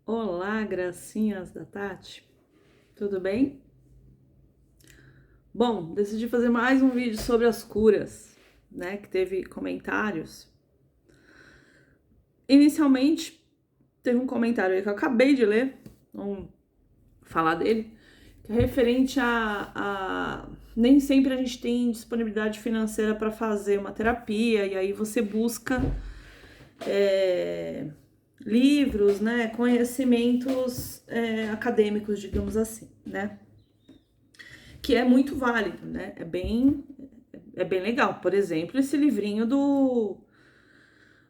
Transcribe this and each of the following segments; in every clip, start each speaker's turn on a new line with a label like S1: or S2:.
S1: Olá, gracinhas da Tati, tudo bem? Bom, decidi fazer mais um vídeo sobre as curas, né? Que teve comentários. Inicialmente, teve um comentário aí que eu acabei de ler, vamos falar dele, que é referente a nem sempre a gente tem disponibilidade financeira para fazer uma terapia, e aí você busca livros, né? Conhecimentos acadêmicos, digamos assim, né? Que é muito válido, né? É bem legal. Por exemplo, esse livrinho do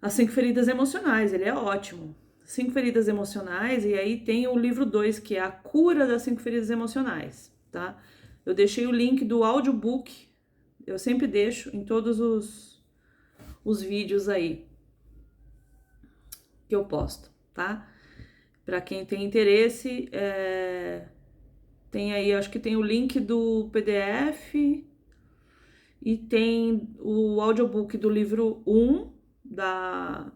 S1: As Cinco Feridas Emocionais, ele é ótimo. Cinco Feridas Emocionais, e aí tem o livro 2 que é A Cura das Cinco Feridas Emocionais, tá? Eu deixei o link do audiobook, eu sempre deixo em todos os vídeos aí que eu posto, tá? Para quem tem interesse, tem aí, acho que tem o link do PDF. E tem o audiobook do livro 1 da,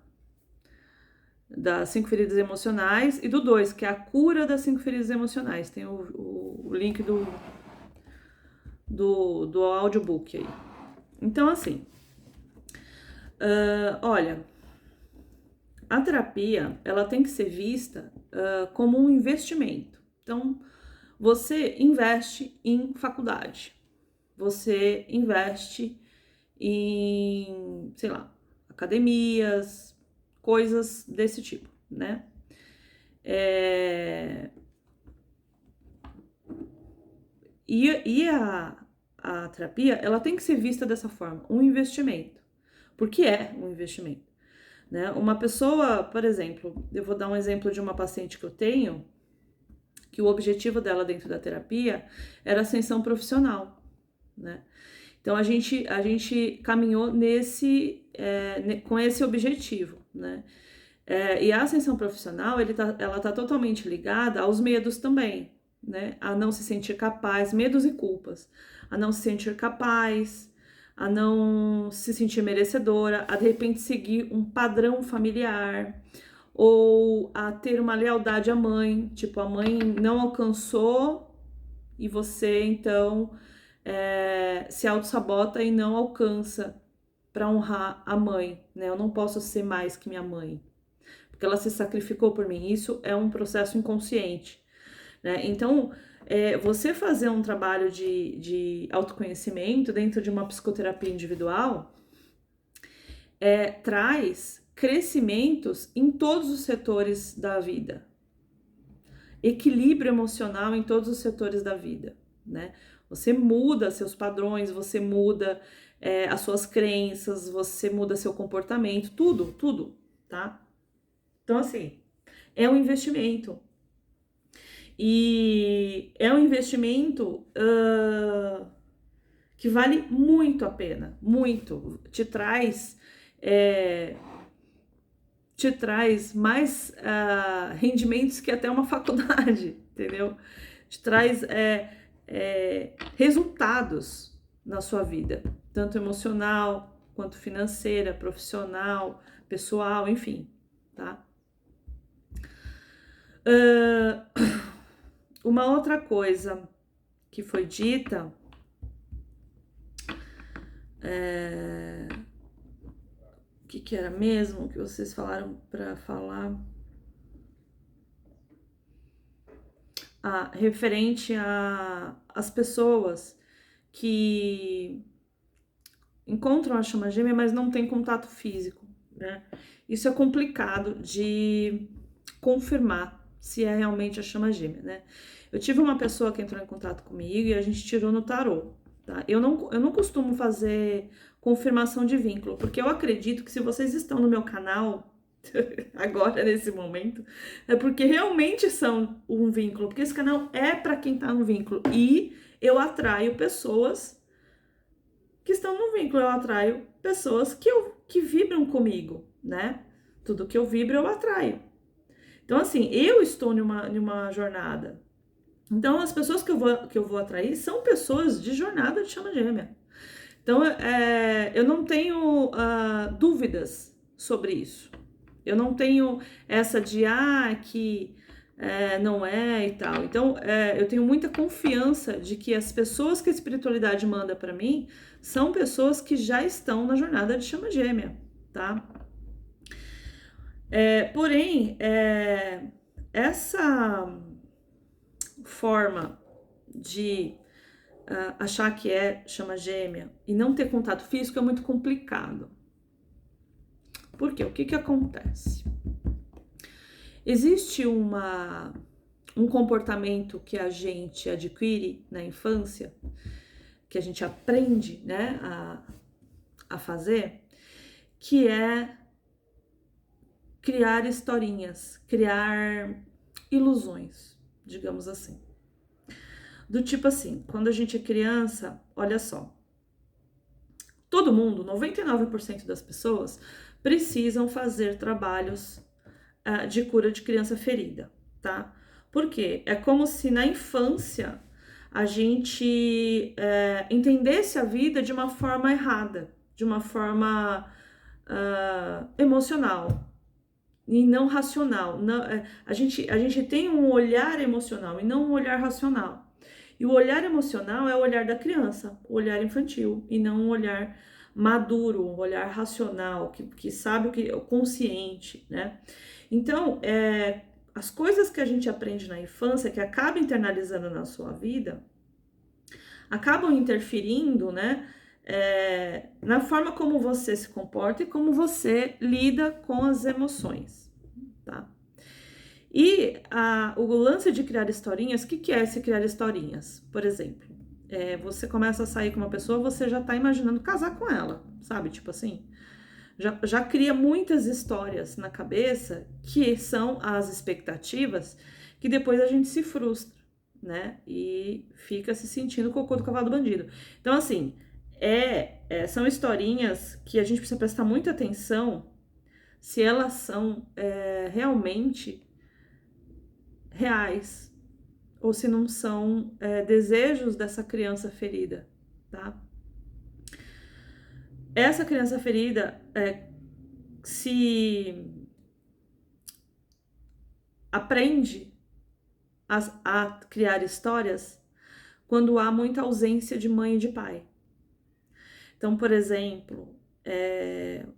S1: das 5 feridas emocionais e do 2, que é a cura das 5 feridas emocionais. Tem o link do audiobook aí. Então, assim, olha, a terapia, ela tem que ser vista como um investimento. Então, você investe em faculdade, você investe em, sei lá, academias, coisas desse tipo, né? É... E a terapia, ela tem que ser vista dessa forma, um investimento. Porque é um investimento, né? Uma pessoa, por exemplo, eu vou dar um exemplo de uma paciente que eu tenho, que o objetivo dela dentro da terapia era ascensão profissional, né? Então a gente caminhou com esse objetivo, né? E a ascensão profissional, ela tá totalmente ligada aos medos também, né? A não se sentir capaz, medos e culpas, a não se sentir capaz, a não se sentir merecedora, a de repente seguir um padrão familiar, ou a ter uma lealdade à mãe, tipo, a mãe não alcançou e você então se auto-sabota e não alcança para honrar a mãe, né? Eu não posso ser mais que minha mãe, porque ela se sacrificou por mim. Isso é um processo inconsciente, né? Então, você fazer um trabalho de autoconhecimento dentro de uma psicoterapia individual traz crescimentos em todos os setores da vida, equilíbrio emocional em todos os setores da vida, né? Você muda seus padrões, você muda as suas crenças, você muda seu comportamento, tudo, tá? Então, assim, é um investimento. E é um investimento que vale muito a pena, muito. É, te traz mais rendimentos que até uma faculdade, entendeu? Te traz resultados na sua vida, tanto emocional quanto financeira, profissional, pessoal, enfim, tá? Uma outra coisa que foi dita o que era mesmo que vocês falaram para falar? Referente às pessoas que encontram a chama gêmea, mas não tem contato físico, né? Isso é complicado de confirmar se é realmente a chama gêmea, né? Eu tive uma pessoa que entrou em contato comigo e a gente tirou no tarô, tá? Eu não costumo fazer confirmação de vínculo, porque eu acredito que se vocês estão no meu canal agora, nesse momento, é porque realmente são um vínculo, porque esse canal é para quem tá no vínculo e eu atraio pessoas que estão no vínculo, eu atraio pessoas que vibram comigo, né? Tudo que eu vibro eu atraio. Então, assim, eu estou numa jornada. Então, as pessoas que eu vou atrair são pessoas de jornada de chama gêmea. Então, eu não tenho dúvidas sobre isso. Eu não tenho essa de, que não é e tal. Então, eu tenho muita confiança de que as pessoas que a espiritualidade manda para mim são pessoas que já estão na jornada de chama gêmea, tá? Porém, essa forma de achar que é chama gêmea e não ter contato físico é muito complicado. Por quê? O que acontece? Existe um comportamento que a gente adquire na infância, que a gente aprende, né, a fazer, que é criar historinhas, criar ilusões, digamos assim. Do tipo assim, quando a gente é criança, olha só, todo mundo, 99% das pessoas, precisam fazer trabalhos de cura de criança ferida, tá? Por quê? É como se na infância a gente entendesse a vida de uma forma errada, de uma forma emocional e não racional. Não, a gente tem um olhar emocional e não um olhar racional. E o olhar emocional é o olhar da criança, o olhar infantil, e não um olhar maduro, um olhar racional, que sabe o que o consciente, né? Então, as coisas que a gente aprende na infância, que acaba internalizando na sua vida, acabam interferindo, né? Na forma como você se comporta e como você lida com as emoções, tá? E o lance de criar historinhas, o que é esse criar historinhas? Por exemplo, você começa a sair com uma pessoa, você já tá imaginando casar com ela, sabe? Tipo assim, já cria muitas histórias na cabeça que são as expectativas que depois a gente se frustra, né? E fica se sentindo cocô do cavalo do bandido. Então, assim, são historinhas que a gente precisa prestar muita atenção se elas são realmente reais ou se não são desejos dessa criança ferida, tá? Essa criança ferida se aprende a criar histórias quando há muita ausência de mãe e de pai. Então, por exemplo,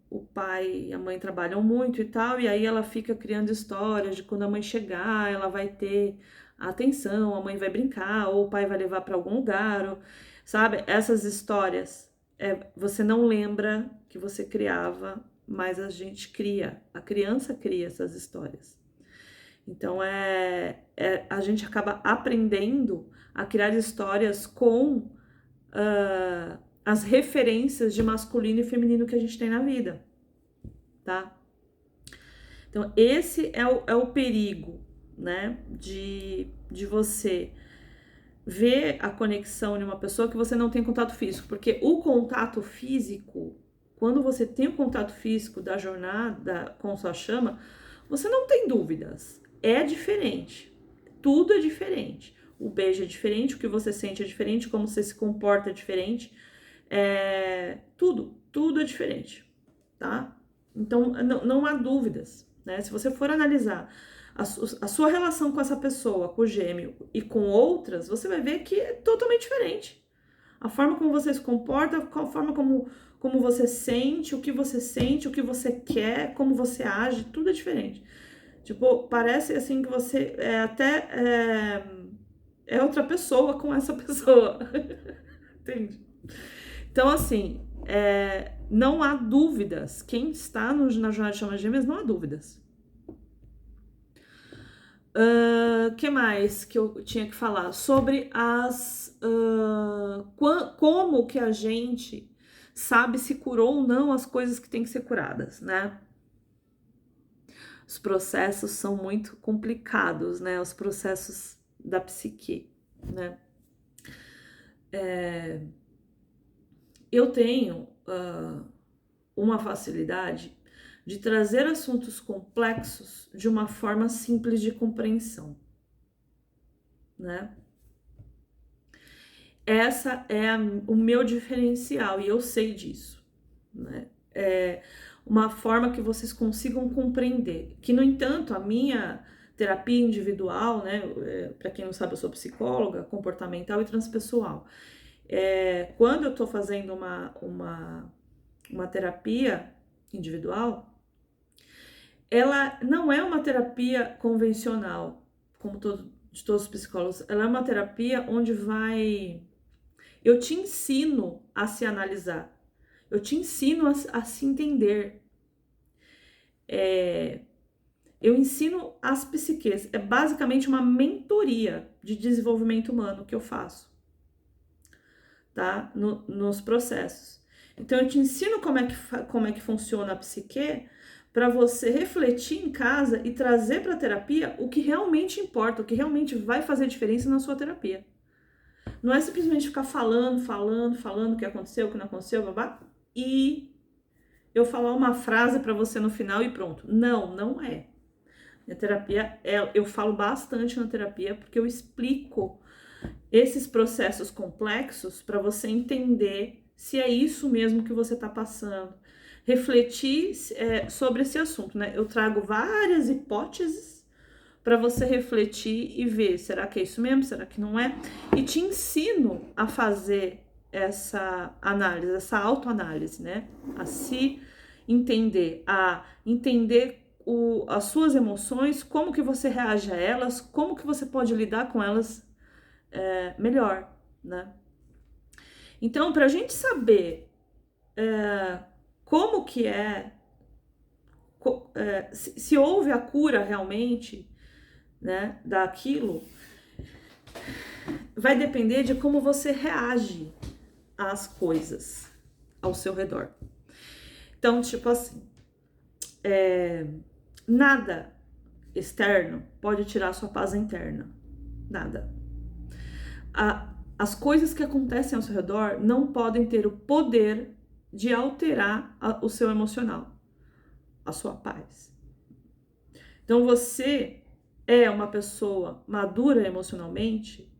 S1: o pai e a mãe trabalham muito e tal, e aí ela fica criando histórias de quando a mãe chegar, ela vai ter atenção, a mãe vai brincar, ou o pai vai levar para algum lugar, ou, sabe? Essas histórias, você não lembra que você criava, mas a gente cria, a criança cria essas histórias. Então, a gente acaba aprendendo a criar histórias com as referências de masculino e feminino que a gente tem na vida, tá? Então, esse é o perigo, né? De você ver a conexão de uma pessoa que você não tem contato físico, porque o contato físico, quando você tem o contato físico da jornada com sua chama, você não tem dúvidas, é diferente, tudo é diferente. O beijo é diferente, o que você sente é diferente, como você se comporta é diferente, tudo é diferente, tá? Então, não há dúvidas, né? Se você for analisar a sua relação com essa pessoa, com o gêmeo e com outras, você vai ver que é totalmente diferente. A forma como você se comporta, a forma como você sente, o que você quer, como você age, tudo é diferente. Tipo, parece assim que você é outra pessoa com essa pessoa. Entende? Então, assim, não há dúvidas. Quem está na jornada de chamas gêmeas, não há dúvidas. Que mais que eu tinha que falar? Sobre como que a gente sabe se curou ou não as coisas que têm que ser curadas, né? Os processos são muito complicados, né? Os processos da psique, né? Eu tenho uma facilidade de trazer assuntos complexos de uma forma simples de compreensão, né? Essa é o meu diferencial e eu sei disso, né? uma forma que vocês consigam compreender. Que, no entanto, a minha terapia individual, né, para quem não sabe, eu sou psicóloga comportamental e transpessoal. Quando eu tô fazendo uma terapia individual, ela não é uma terapia convencional, como de todos os psicólogos. Ela é uma terapia onde eu te ensino a se analisar, eu te ensino a se entender. Eu ensino as psiques. É basicamente uma mentoria de desenvolvimento humano que eu faço, tá? Nos processos. Então, eu te ensino como é que funciona a psique para você refletir em casa e trazer para a terapia o que realmente importa, o que realmente vai fazer diferença na sua terapia. Não é simplesmente ficar falando o que aconteceu, o que não aconteceu, babá, e eu falar uma frase para você no final e pronto. Não, não é. A terapia, eu falo bastante na terapia porque eu explico esses processos complexos para você entender se é isso mesmo que você está passando. Refletir sobre esse assunto, né? Eu trago várias hipóteses para você refletir e ver, será que é isso mesmo? Será que não é? E te ensino a fazer essa análise, essa autoanálise, né? A se entender, as suas emoções, como que você reage a elas, como que você pode lidar com elas melhor, né? Então, para a gente saber como que se houve a cura realmente, né, daquilo, vai depender de como você reage às coisas ao seu redor. Então, tipo assim, nada externo pode tirar sua paz interna. Nada. As coisas que acontecem ao seu redor não podem ter o poder de alterar o seu emocional, a sua paz. Então, você é uma pessoa madura emocionalmente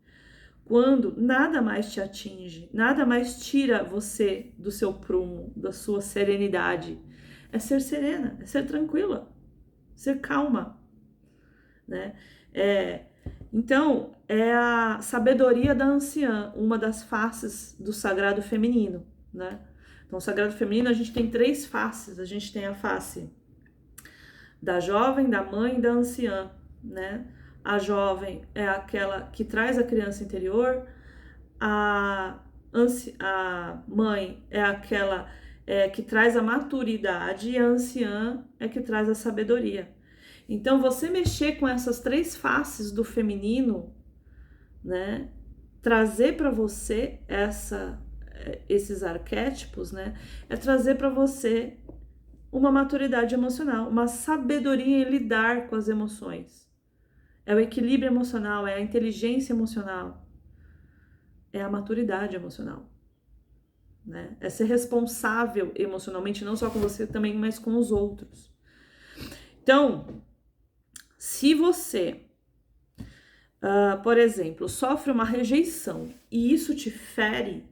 S1: quando nada mais te atinge, nada mais tira você do seu prumo, da sua serenidade. É ser serena, é ser tranquila, ser calma, né? Então, é a sabedoria da anciã, uma das faces do sagrado feminino, né? Então, o sagrado feminino, a gente tem 3 faces. A gente tem a face da jovem, da mãe e da anciã, né? A jovem é aquela que traz a criança interior, a mãe é aquela que traz a maturidade e a anciã é que traz a sabedoria. Então, você mexer com essas 3 faces do feminino, né? Trazer para você esses arquétipos, né? É trazer para você uma maturidade emocional, uma sabedoria em lidar com as emoções. É o equilíbrio emocional, é a inteligência emocional, é a maturidade emocional, né? É ser responsável emocionalmente, não só com você também, mas com os outros. Então, se você, por exemplo, sofre uma rejeição e isso te fere,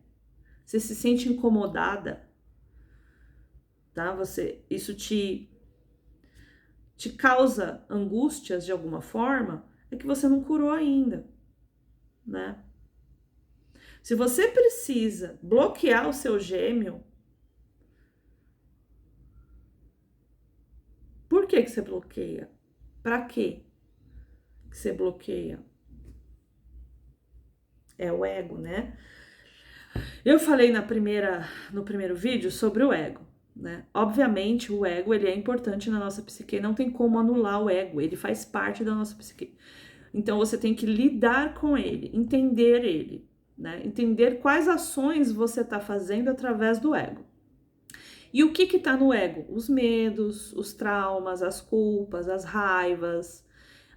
S1: você se sente incomodada, tá? Isso te causa angústias de alguma forma, é que você não curou ainda, né? Se você precisa bloquear o seu gêmeo, por que você bloqueia? Para quê que você bloqueia? É o ego, né? Eu falei no primeiro vídeo sobre o ego, né? Obviamente, o ego, ele é importante na nossa psique, não tem como anular o ego, ele faz parte da nossa psique. Então, você tem que lidar com ele, entender ele, né? Entender quais ações você está fazendo através do ego. E o que está no ego? Os medos, os traumas, as culpas, as raivas,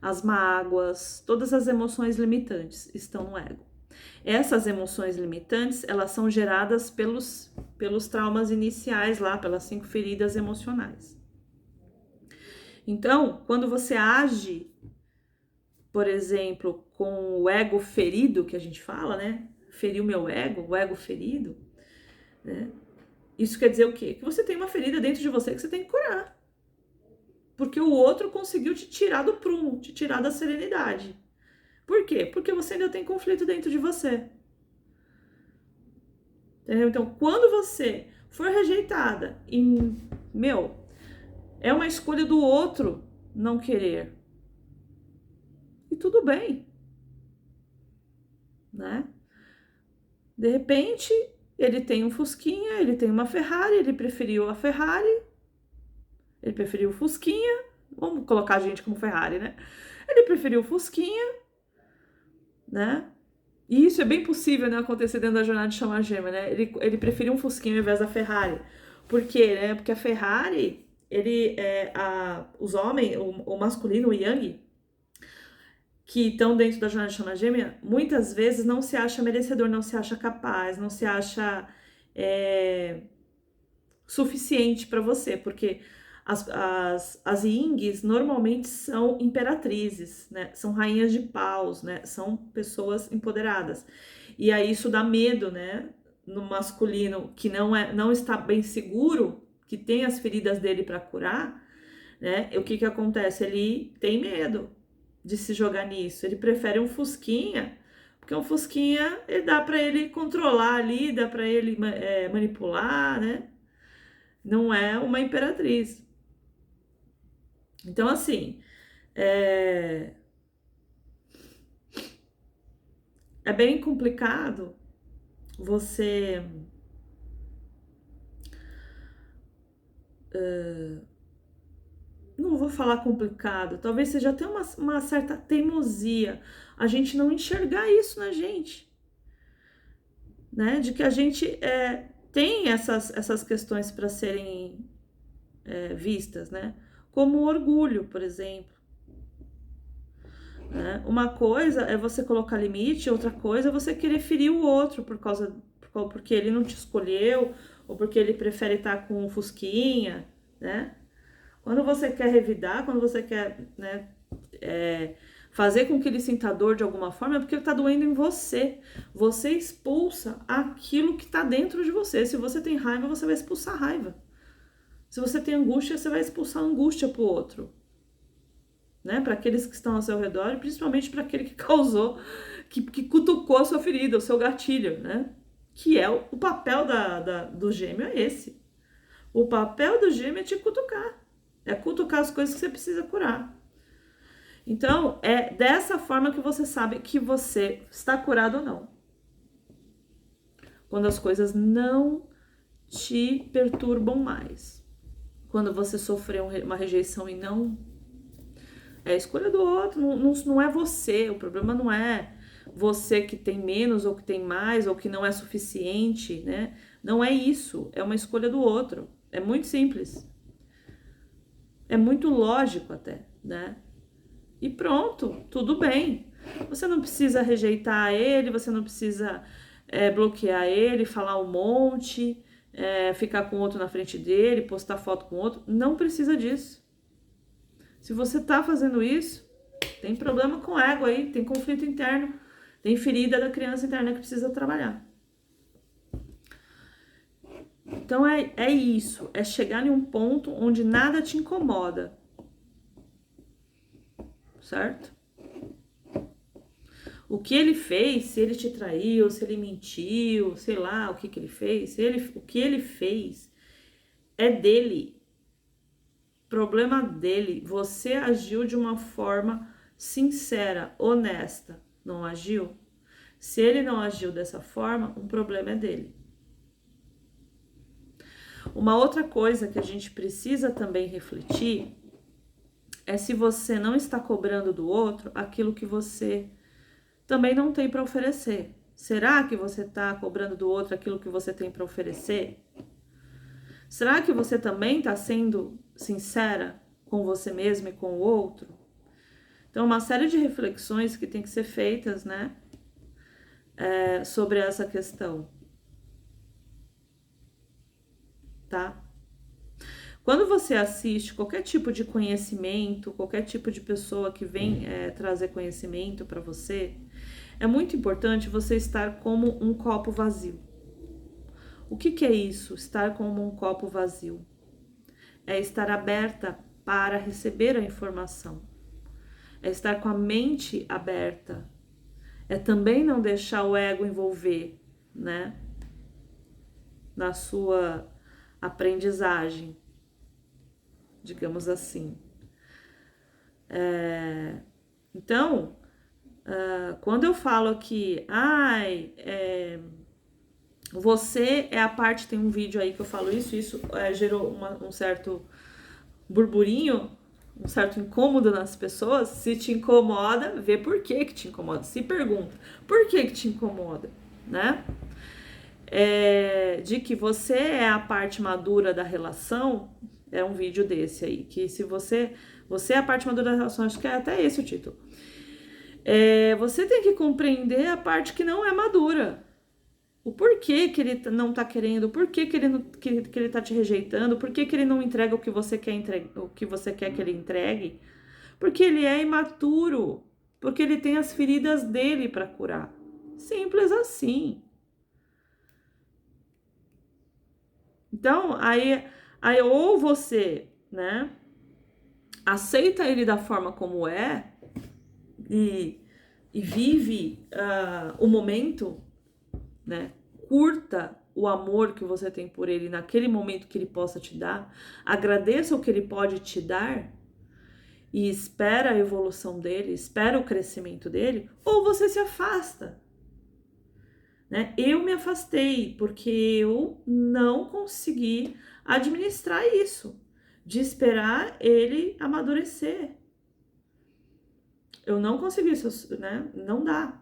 S1: as mágoas, todas as emoções limitantes estão no ego. Essas emoções limitantes, elas são geradas pelos traumas iniciais lá, pelas 5 feridas emocionais. Então, quando você age, por exemplo, com o ego ferido, que a gente fala, né? Feriu meu ego, o ego ferido, né? Isso quer dizer o quê? Que você tem uma ferida dentro de você que você tem que curar. Porque o outro conseguiu te tirar do prumo, te tirar da serenidade. Por quê? Porque você ainda tem conflito dentro de você. Entendeu? Então, quando você for rejeitada e, é uma escolha do outro não querer. E tudo bem, né? De repente, ele tem um Fusquinha, ele tem uma Ferrari, ele preferiu a Ferrari, ele preferiu o Fusquinha, vamos colocar a gente como Ferrari, né? Ele preferiu o Fusquinha, né? E isso é bem possível, né, acontecer dentro da jornada de chama gêmea, né? Ele preferiu um Fusquinha ao invés da Ferrari. Por quê, né? Porque a Ferrari, os homens, o masculino, o Yang, que estão dentro da jornada de chama gêmea, muitas vezes não se acha merecedor, não se acha capaz, não se acha suficiente para você, porque as Yings normalmente são imperatrizes, né? São rainhas de paus, né? São pessoas empoderadas. E aí isso dá medo, né? No masculino que não está bem seguro, que tem as feridas dele para curar, né? O que acontece? Ele tem medo de se jogar nisso. Ele prefere um Fusquinha, porque um Fusquinha dá para ele controlar ali, dá para ele manipular, né? Não é uma imperatriz. Então, assim, é bem complicado você não vou falar complicado, talvez seja até uma certa teimosia a gente não enxergar isso na gente, né? De que a gente tem essas questões para serem vistas, né? Como o orgulho, por exemplo. Né? Uma coisa é você colocar limite, outra coisa é você querer ferir o outro porque ele não te escolheu ou porque ele prefere estar com um fusquinha, né? Quando você quer revidar, quando você quer, né, fazer com que ele sinta dor de alguma forma, é porque ele está doendo em você. Você expulsa aquilo que está dentro de você. Se você tem raiva, você vai expulsar raiva. Se você tem angústia, você vai expulsar angústia pro outro. Né? Para aqueles que estão ao seu redor e principalmente para aquele que causou, que cutucou a sua ferida, o seu gatilho, né? Que é o papel do gêmeo é esse. O papel do gêmeo é te cutucar. É cutucar as coisas que você precisa curar. Então, é dessa forma que você sabe que você está curado ou não. Quando as coisas não te perturbam mais. Quando você sofreu uma rejeição e não... É a escolha do outro, não é você. O problema não é você que tem menos ou que tem mais ou que não é suficiente, né? Não é isso, é uma escolha do outro. É muito simples. É muito lógico até, né? E pronto, tudo bem. Você não precisa rejeitar ele, você não precisa bloquear ele, falar um monte, ficar com outro na frente dele, postar foto com outro. Não precisa disso. Se você tá fazendo isso, tem problema com o ego aí, tem conflito interno, tem ferida da criança interna que precisa trabalhar. Então é isso, é chegar em um ponto onde nada te incomoda, certo? O que ele fez, se ele te traiu, se ele mentiu, sei lá o que ele fez, o que ele fez é dele, problema dele. Você agiu de uma forma sincera, honesta, não agiu? Se ele não agiu dessa forma, um problema é dele. Uma outra coisa que a gente precisa também refletir é se você não está cobrando do outro aquilo que você também não tem para oferecer. Será que você está cobrando do outro aquilo que você tem para oferecer? Será que você também está sendo sincera com você mesmo e com o outro? Então, uma série de reflexões que tem que ser feitas, né, sobre essa questão. Tá? Quando você assiste qualquer tipo de conhecimento, qualquer tipo de pessoa que vem trazer conhecimento para você, é muito importante você estar como um copo vazio. O que que é isso? Estar como um copo vazio. É estar aberta para receber a informação. É estar com a mente aberta. É também não deixar o ego envolver, né? Na sua aprendizagem, digamos assim. Então, quando eu falo aqui, você é a parte, tem um vídeo aí que eu falo isso gerou um certo burburinho, um certo incômodo nas pessoas. Se te incomoda, vê por que que te incomoda. Se pergunta, por que que te incomoda, né? De que você é a parte madura da relação, é um vídeo desse aí, que se você é a parte madura da relação, acho que é até esse o título. Você tem que compreender a parte que não é madura. O porquê que ele não tá querendo, o porquê que ele, não, que ele tá te rejeitando, por que ele não entrega o que você quer o que você quer que ele entregue. Porque ele é imaturo, porque ele tem as feridas dele para curar. Simples assim. Então, aí ou você, né, aceita ele da forma como é e vive o momento, né? Curta o amor que você tem por ele naquele momento que ele possa te dar, agradeça o que ele pode te dar e espera a evolução dele, espera o crescimento dele, ou você se afasta. Né? Eu me afastei porque eu não consegui administrar isso, de esperar ele amadurecer. Eu não consegui isso, né? Não dá.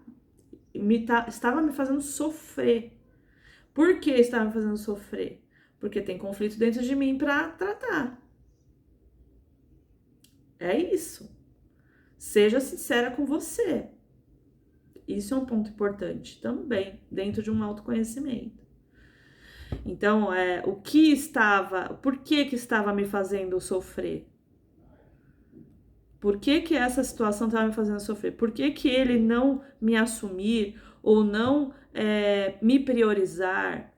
S1: Estava me fazendo sofrer. Por que estava me fazendo sofrer? Porque tem conflito dentro de mim para tratar. É isso. Seja sincera com você. Isso é um ponto importante também, dentro de um autoconhecimento. Então, por que que estava me fazendo sofrer? Por que que essa situação estava me fazendo sofrer? Por que que ele não me assumir ou não me priorizar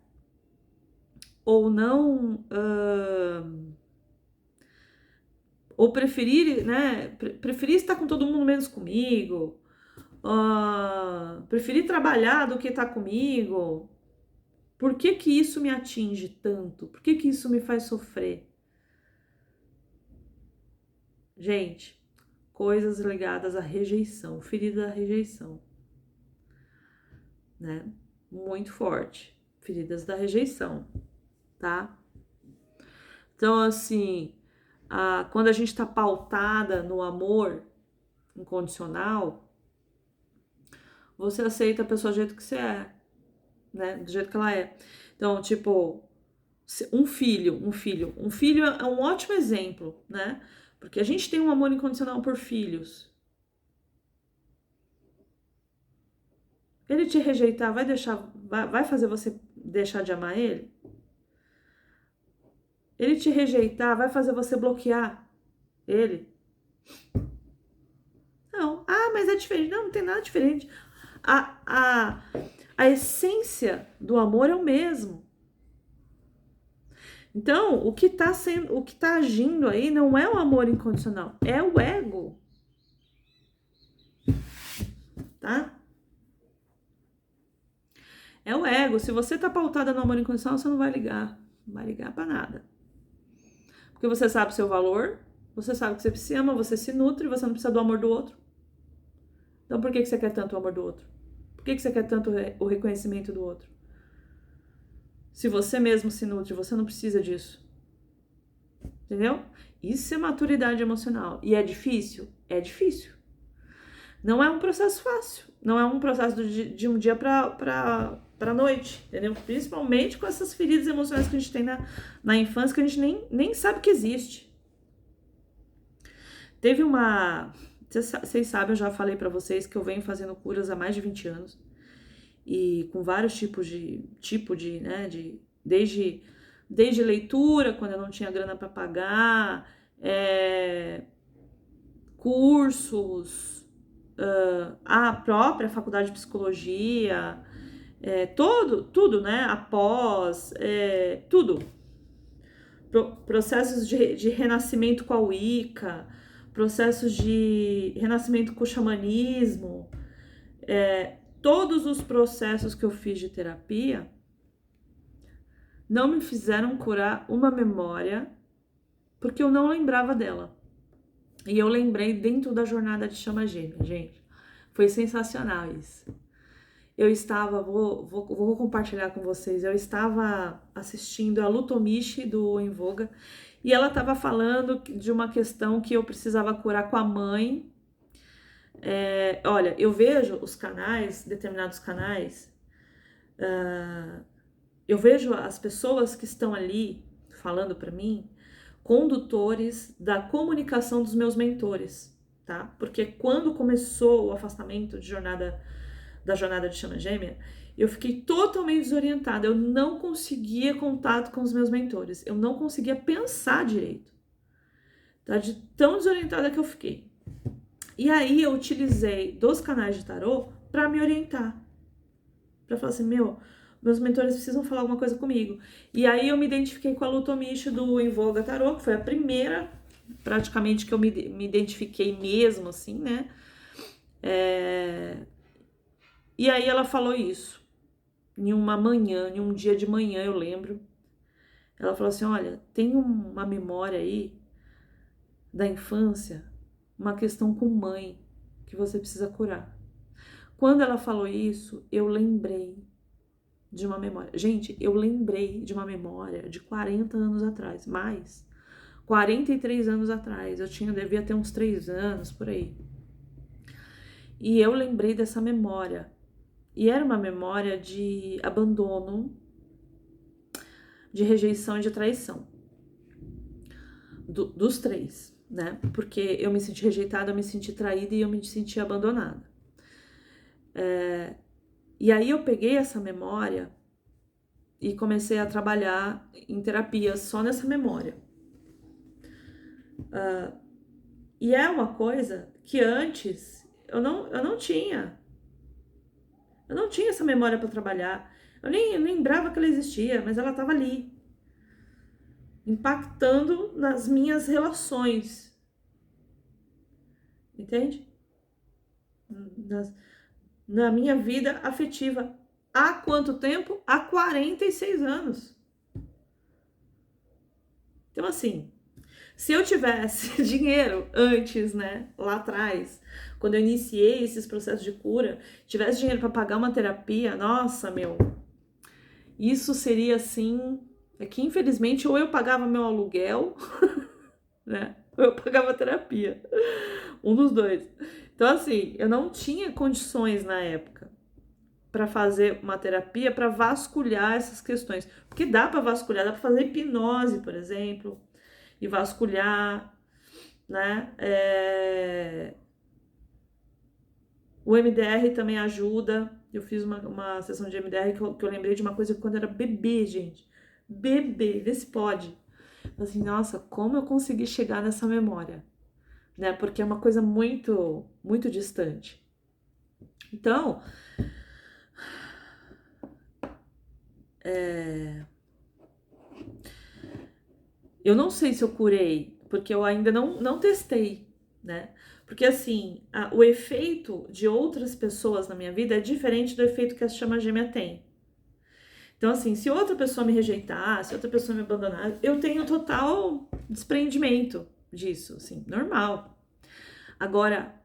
S1: ou não ou preferir, né? Preferir estar com todo mundo menos comigo, preferir trabalhar do que estar comigo. Por que que isso me atinge tanto? Por que que isso me faz sofrer? Gente, coisas ligadas à rejeição, ferida da rejeição, né? Muito forte, feridas da rejeição, tá? Então, assim, quando a gente tá pautada no amor incondicional, você aceita a pessoa do jeito que você é, né? Do jeito que ela é. Então, tipo, um filho é um ótimo exemplo, né? Porque a gente tem um amor incondicional por filhos. Ele te rejeitar vai fazer você deixar de amar ele? Ele te rejeitar vai fazer você bloquear ele? Não. Mas é diferente. Não tem nada diferente. A, a, a essência do amor é o mesmo. Então, o que tá agindo aí não é o amor incondicional, é o ego. Tá? É o ego. Se você tá pautada no amor incondicional, você não vai ligar. Não vai ligar pra nada. Porque você sabe o seu valor, você sabe que você se ama, você se nutre, você não precisa do amor do outro. Então por que você quer tanto o amor do outro? Por que você quer tanto o reconhecimento do outro? Se você mesmo se nutre, você não precisa disso. Entendeu? Isso é maturidade emocional. E é difícil? É difícil. Não é um processo fácil. Não é um processo de um dia pra noite, entendeu? Principalmente com essas feridas emocionais que a gente tem na infância, que a gente nem sabe que existe. Teve uma... Vocês sabem, eu já falei pra vocês que eu venho fazendo curas há mais de 20 anos. E com vários tipos né, desde leitura, quando eu não tinha grana para pagar, cursos, a própria faculdade de psicologia, tudo, né? Após, tudo. Processos de renascimento com a Wicca, processos de renascimento com o xamanismo, todos os processos que eu fiz de terapia não me fizeram curar uma memória porque eu não lembrava dela. E eu lembrei dentro da jornada de chama gêmea, gente. Foi sensacional isso. Eu estava, vou compartilhar com vocês, eu estava assistindo a Lutomishi do Em Voga e ela estava falando de uma questão que eu precisava curar com a mãe. Olha, eu vejo os canais, determinados canais, eu vejo as pessoas que estão ali falando para mim, condutores da comunicação dos meus mentores, tá? Porque quando começou o afastamento da jornada de chama gêmea, eu fiquei totalmente desorientada, eu não conseguia contato com os meus mentores, eu não conseguia pensar direito, tá? De tão desorientada que eu fiquei. E aí eu utilizei dos canais de tarô para me orientar, para falar assim, meus mentores precisam falar alguma coisa comigo. E aí eu me identifiquei com a Lutomishi do Em Voga Tarô, que foi a primeira, praticamente, que eu me identifiquei mesmo, assim, né? E aí ela falou isso, em uma manhã, em um dia de manhã, eu lembro. Ela falou assim, olha, tem uma memória aí da infância, uma questão com mãe, que você precisa curar. Quando ela falou isso, eu lembrei de uma memória. Gente, eu lembrei de uma memória de 40 anos atrás, mais 43 anos atrás. Devia ter uns 3 anos por aí. E eu lembrei dessa memória. E era uma memória de abandono, de rejeição e de traição. Dos 3, né? Porque eu me senti rejeitada, eu me senti traída e eu me senti abandonada. E aí eu peguei essa memória e comecei a trabalhar em terapia só nessa memória. E é uma coisa que antes eu não tinha. Eu não tinha essa memória para trabalhar. Eu nem lembrava que ela existia, mas ela estava ali, impactando nas minhas relações. Entende? Na minha vida afetiva. Há quanto tempo? Há 46 anos. Então, assim, se eu tivesse dinheiro antes, né, lá atrás, quando eu iniciei esses processos de cura, tivesse dinheiro para pagar uma terapia, nossa, isso seria assim, que infelizmente ou eu pagava meu aluguel, né, ou eu pagava terapia, um dos dois. Então, assim, eu não tinha condições na época para fazer uma terapia para vasculhar essas questões, porque dá para vasculhar, dá para fazer hipnose, por exemplo, e vasculhar, né? O MDR também ajuda. Eu fiz uma sessão de MDR que eu lembrei de uma coisa quando eu era bebê, gente. Bebê, vê se pode. Assim, nossa, como eu consegui chegar nessa memória, né? Porque é uma coisa muito, muito distante. Então, eu não sei se eu curei, porque eu ainda não testei, né? Porque assim, o efeito de outras pessoas na minha vida é diferente do efeito que a chama gêmea tem. Então, assim, se outra pessoa me rejeitar, se outra pessoa me abandonar, eu tenho total desprendimento disso, assim, normal. Agora,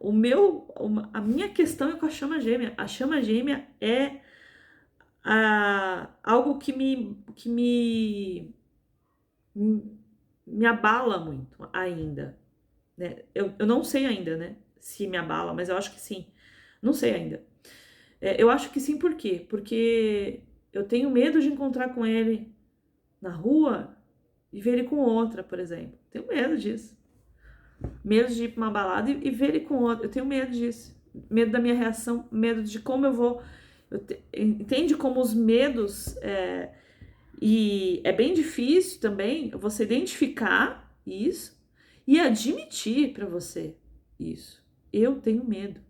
S1: a minha questão é com a chama gêmea. A chama gêmea é algo que me abala muito ainda, né? Eu não sei ainda, né, se me abala, mas eu acho que sim. Não sei ainda. Eu acho que sim, por quê? Porque eu tenho medo de encontrar com ele na rua e ver ele com outra, por exemplo. Tenho medo disso. Medo de ir pra uma balada e ver ele com outra. Eu tenho medo disso. Medo da minha reação, medo de como eu vou. Entende como os medos. E é bem difícil também você identificar isso e admitir para você isso. Eu tenho medo.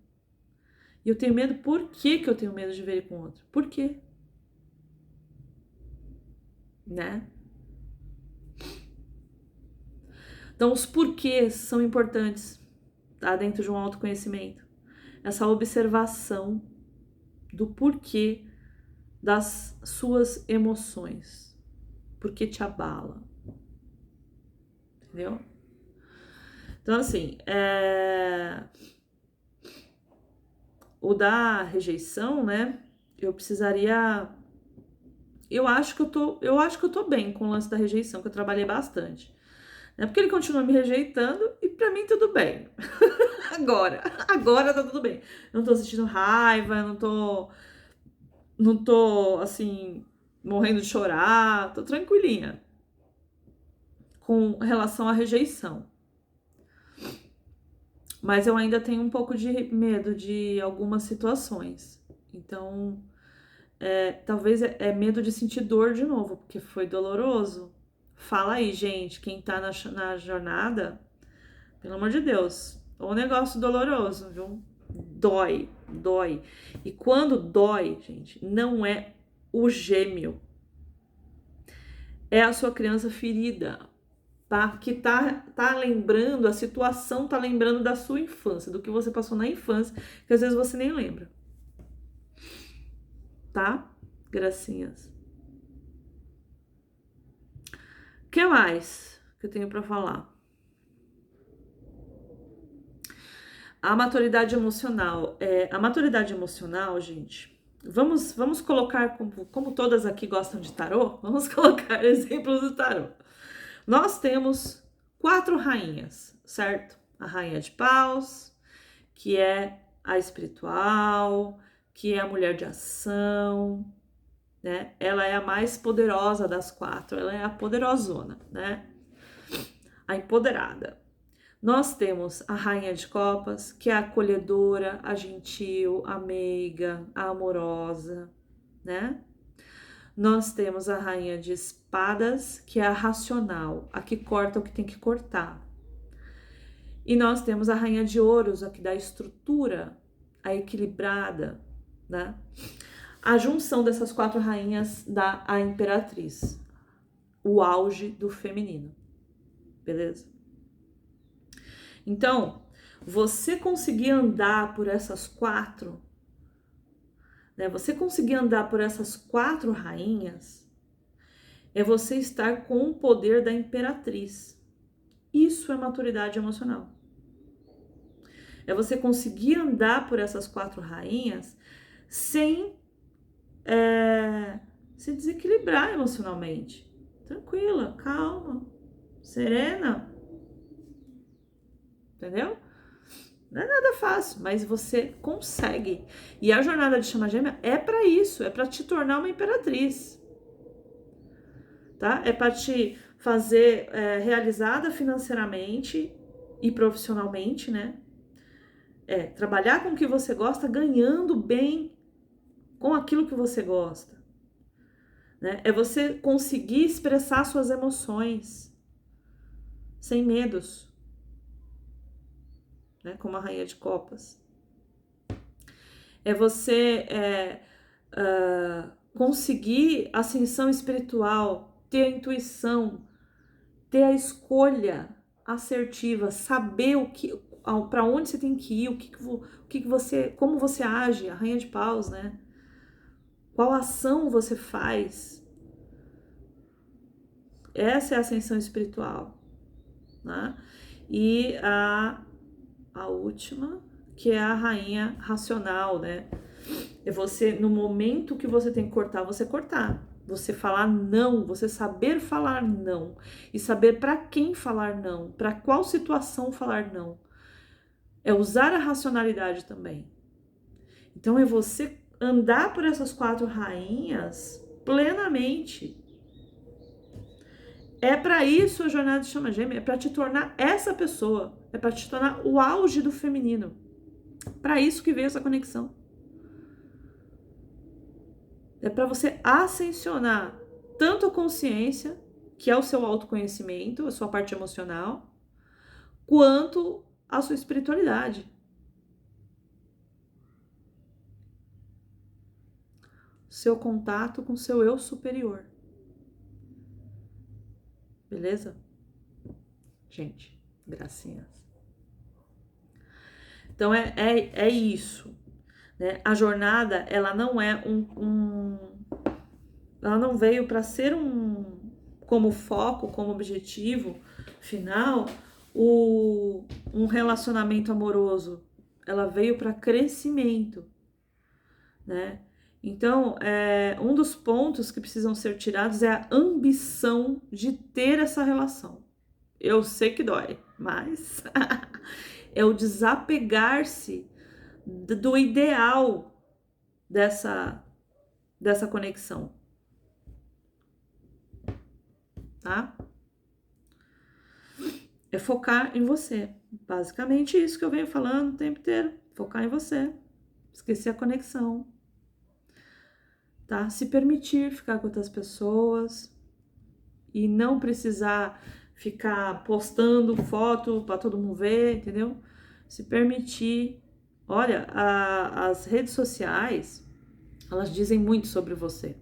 S1: E eu tenho medo, por que eu tenho medo de ver ele com outro? Por quê? né? Então, os porquês são importantes, tá? Dentro de um autoconhecimento. Essa observação do porquê das suas emoções. Por que te abala, entendeu? Então, assim, o da rejeição, né? Eu precisaria. Eu acho que eu tô bem com o lance da rejeição, que eu trabalhei bastante. Né? Porque ele continua me rejeitando e pra mim tudo bem. Agora tá tudo bem. Eu não tô sentindo raiva, eu não tô assim, morrendo de chorar, tô tranquilinha com relação à rejeição. Mas eu ainda tenho um pouco de medo de algumas situações. Então, talvez é medo de sentir dor de novo, porque foi doloroso. Fala aí, gente, quem tá na jornada, pelo amor de Deus, é um negócio doloroso, viu? Dói, dói. E quando dói, gente, não é o gêmeo, é a sua criança ferida, tá? Que tá lembrando, a situação tá lembrando da sua infância, do que você passou na infância, que às vezes você nem lembra, tá? Gracinhas. O que mais que eu tenho pra falar? A maturidade emocional. A maturidade emocional, gente, vamos colocar, como todas aqui gostam de tarô, vamos colocar exemplos do tarô. Nós temos 4 rainhas, certo? A rainha de paus, que é a espiritual, que é a mulher de ação, né? Ela é a mais poderosa das 4, ela é a poderosona, né? A empoderada. Nós temos a rainha de copas, que é a acolhedora, a gentil, a meiga, a amorosa, né? Nós temos a rainha de espadas, que é a racional, a que corta o que tem que cortar. E nós temos a rainha de ouros, a que dá estrutura, a equilibrada, né? A junção dessas 4 rainhas dá a imperatriz, o auge do feminino, beleza? Então, você conseguir andar por essas 4, né? Você conseguir andar por essas 4 rainhas é você estar com o poder da imperatriz. Isso é maturidade emocional. É você conseguir andar por essas 4 rainhas sem se desequilibrar emocionalmente. Tranquila, calma, serena, entendeu? Não é nada fácil, mas você consegue. E a jornada de chama gêmea é para isso, é para te tornar uma imperatriz, tá? É para te fazer realizada financeiramente e profissionalmente, né? Trabalhar com o que você gosta, ganhando bem com aquilo que você gosta, né? É você conseguir expressar suas emoções sem medos, né? Como a rainha de copas. É você conseguir ascensão espiritual, ter a intuição, ter a escolha assertiva, saber para onde você tem que ir, como você age, a rainha de paus, né? Qual ação você faz? Essa é a ascensão espiritual, né? E a última, que é a rainha racional, né? É você, no momento que você tem que cortar, você cortar. Você falar não, você saber falar não. E saber para quem falar não, para qual situação falar não. É usar a racionalidade também. Então é você andar por essas 4 rainhas plenamente. É para isso a jornada de chama gêmea, é para te tornar essa pessoa, é para te tornar o auge do feminino. Para isso que veio essa conexão. É para você ascensionar tanto a consciência, que é o seu autoconhecimento, a sua parte emocional, quanto a sua espiritualidade. Seu contato com seu eu superior. Beleza? Gente, gracinhas. Então é isso, né? A jornada, ela não é ela não veio para ser como foco, como objetivo final, um relacionamento amoroso. Ela veio para crescimento, né? Então, um dos pontos que precisam ser tirados é a ambição de ter essa relação. Eu sei que dói, mas é o desapegar-se do ideal dessa conexão, tá? É focar em você. Basicamente isso que eu venho falando o tempo inteiro. Focar em você. Esquecer a conexão. Tá? Se permitir ficar com outras pessoas e não precisar ficar postando foto para todo mundo ver, entendeu? Se permitir. Olha, as redes sociais, elas dizem muito sobre você.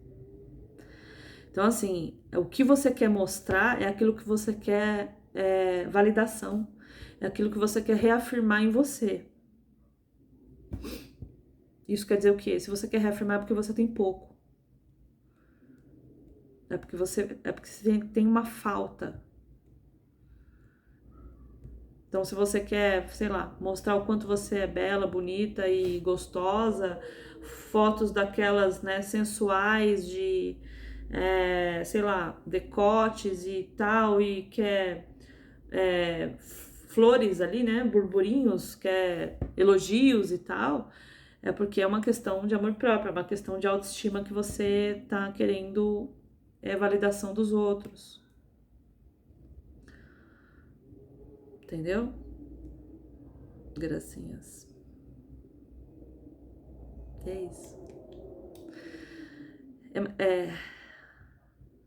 S1: Então, assim, o que você quer mostrar é aquilo que você quer validação, é aquilo que você quer reafirmar em você. Isso quer dizer o quê? Se você quer reafirmar é porque você tem pouco. É porque você tem uma falta. Então, se você quer, sei lá, mostrar o quanto você é bela, bonita e gostosa, fotos daquelas, né, sensuais de, sei lá, decotes e tal, e quer flores ali, né, burburinhos, quer elogios e tal, é porque é uma questão de amor próprio, é uma questão de autoestima que você tá querendo validação dos outros. Entendeu? Gracinhas. É isso.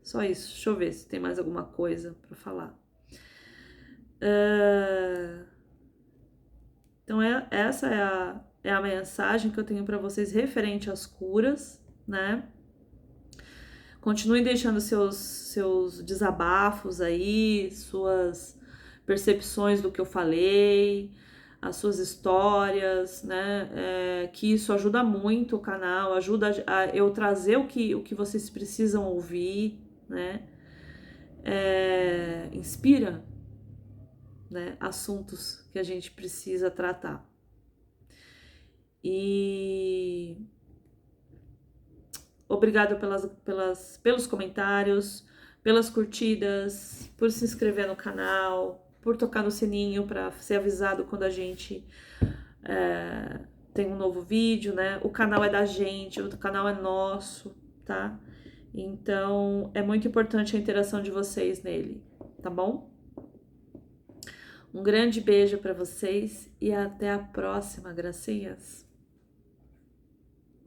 S1: Só isso. Deixa eu ver se tem mais alguma coisa pra falar. Então, essa é a mensagem que eu tenho pra vocês referente às curas, né? Continuem deixando seus desabafos aí, suas percepções do que eu falei, as suas histórias, né? Que isso ajuda muito o canal, ajuda a eu trazer o que vocês precisam ouvir, né? Inspira, né? Assuntos que a gente precisa tratar. E obrigado pelos comentários, pelas curtidas, por se inscrever no canal, por tocar no sininho para ser avisado quando a gente tem um novo vídeo, né? O canal é da gente, o canal é nosso, tá? Então é muito importante a interação de vocês nele, tá bom? Um grande beijo para vocês e até a próxima, gracinhas!